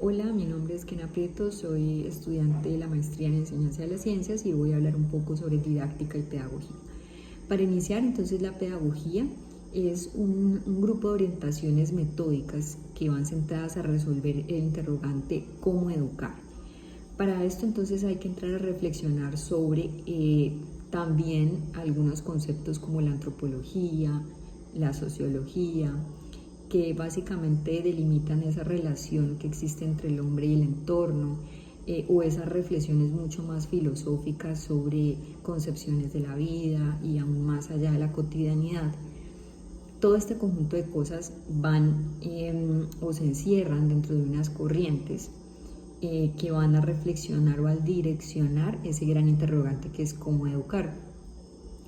Hola, mi nombre es Kena Prieto, soy estudiante de la maestría en Enseñanza de las Ciencias y voy a hablar un poco sobre didáctica y pedagogía. Para iniciar, entonces, la pedagogía es un grupo de orientaciones metódicas que van centradas a resolver el interrogante ¿cómo educar? Para esto, entonces, hay que entrar a reflexionar sobre también algunos conceptos como la antropología, la sociología, que básicamente delimitan esa relación que existe entre el hombre y el entorno, o esas reflexiones mucho más filosóficas sobre concepciones de la vida y aún más allá de la cotidianidad. Todo este conjunto de cosas van o se encierran dentro de unas corrientes que van a reflexionar o a direccionar ese gran interrogante que es cómo educar.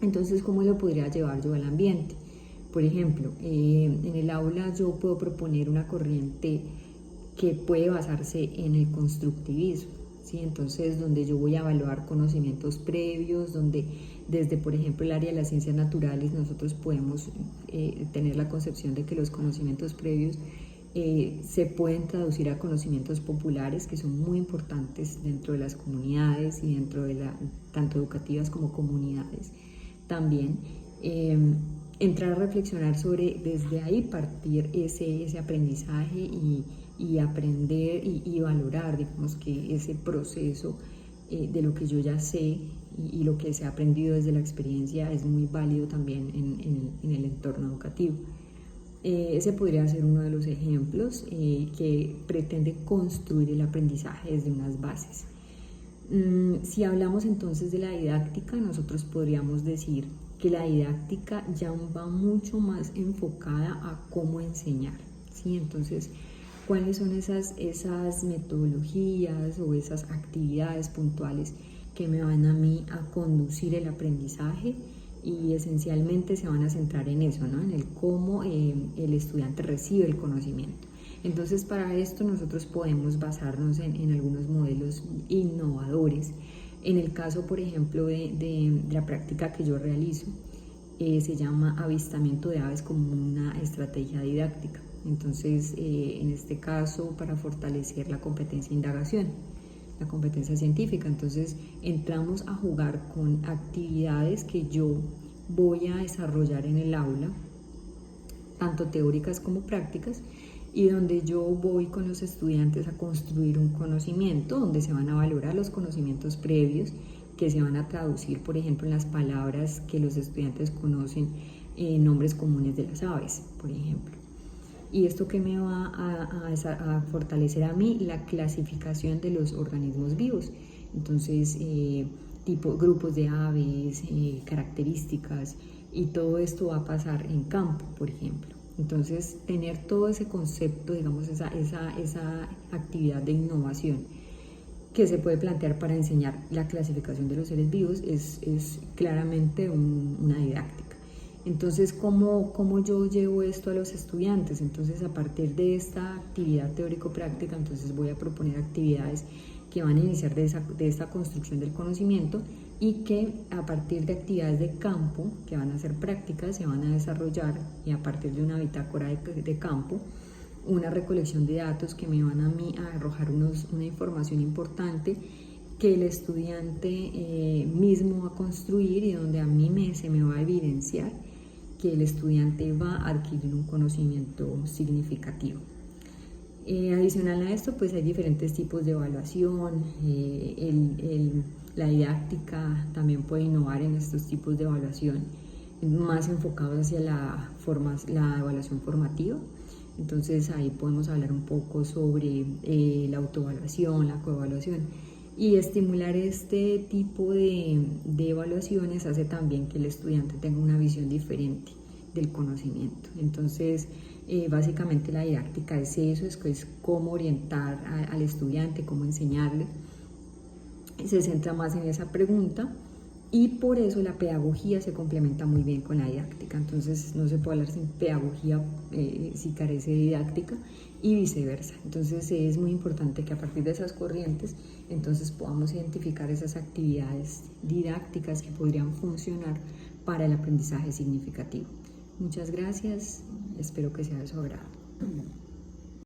Entonces, ¿cómo lo podría llevar yo al ambiente? Por ejemplo, en el aula yo puedo proponer una corriente que puede basarse en el constructivismo, ¿sí? Entonces, donde yo voy a evaluar conocimientos previos, donde desde, por ejemplo, el área de las ciencias naturales nosotros podemos tener la concepción de que los conocimientos previos se pueden traducir a conocimientos populares que son muy importantes dentro de las comunidades y dentro de tanto educativas como comunidades. También entrar a reflexionar sobre desde ahí partir ese aprendizaje y aprender y valorar, digamos, que ese proceso de lo que yo ya sé y lo que se ha aprendido desde la experiencia es muy válido también en el entorno educativo. Ese podría ser uno de los ejemplos que pretende construir el aprendizaje desde unas bases. Si hablamos entonces de la didáctica, nosotros podríamos decir que la didáctica ya va mucho más enfocada a cómo enseñar, ¿sí? Entonces, ¿cuáles son esas metodologías o esas actividades puntuales que me van a mí a conducir el aprendizaje? Y esencialmente se van a centrar en eso, ¿no? En el cómo el estudiante recibe el conocimiento. Entonces, para esto nosotros podemos basarnos en algunos modelos innovadores. En el caso, por ejemplo, de la práctica que yo realizo, se llama avistamiento de aves como una estrategia didáctica. Entonces, en este caso, para fortalecer la competencia de indagación, la competencia científica. Entonces, entramos a jugar con actividades que yo voy a desarrollar en el aula, tanto teóricas como prácticas, y donde yo voy con los estudiantes a construir un conocimiento, donde se van a valorar los conocimientos previos, que se van a traducir, por ejemplo, en las palabras que los estudiantes conocen, nombres comunes de las aves, por ejemplo. ¿Y esto que me va a fortalecer a mí? La clasificación de los organismos vivos. Entonces, grupos de aves, características, y todo esto va a pasar en campo, por ejemplo. Entonces, tener todo ese concepto, digamos, esa actividad de innovación que se puede plantear para enseñar la clasificación de los seres vivos es claramente una didáctica. Entonces, ¿cómo yo llevo esto a los estudiantes? Entonces, a partir de esta actividad teórico-práctica, entonces voy a proponer actividades que van a iniciar de esta construcción del conocimiento y que a partir de actividades de campo, que van a ser prácticas, se van a desarrollar, y a partir de una bitácora de campo, una recolección de datos que me van a mí a arrojar una información importante que el estudiante mismo va a construir y donde a mí se me va a evidenciar que el estudiante va a adquirir un conocimiento significativo. Adicional a esto, pues hay diferentes tipos de evaluación. La didáctica también puede innovar en estos tipos de evaluación, más enfocados hacia la evaluación formativa. Entonces ahí podemos hablar un poco sobre la autoevaluación, la coevaluación, y estimular este tipo de evaluaciones hace también que el estudiante tenga una visión diferente del conocimiento. Entonces, básicamente la didáctica es eso, es cómo orientar al estudiante, cómo enseñarle. Se centra más en esa pregunta y por eso la pedagogía se complementa muy bien con la didáctica. Entonces no se puede hablar sin pedagogía si carece de didáctica y viceversa. Entonces es muy importante que a partir de esas corrientes entonces podamos identificar esas actividades didácticas que podrían funcionar para el aprendizaje significativo. Muchas gracias, espero que sea de su agrado.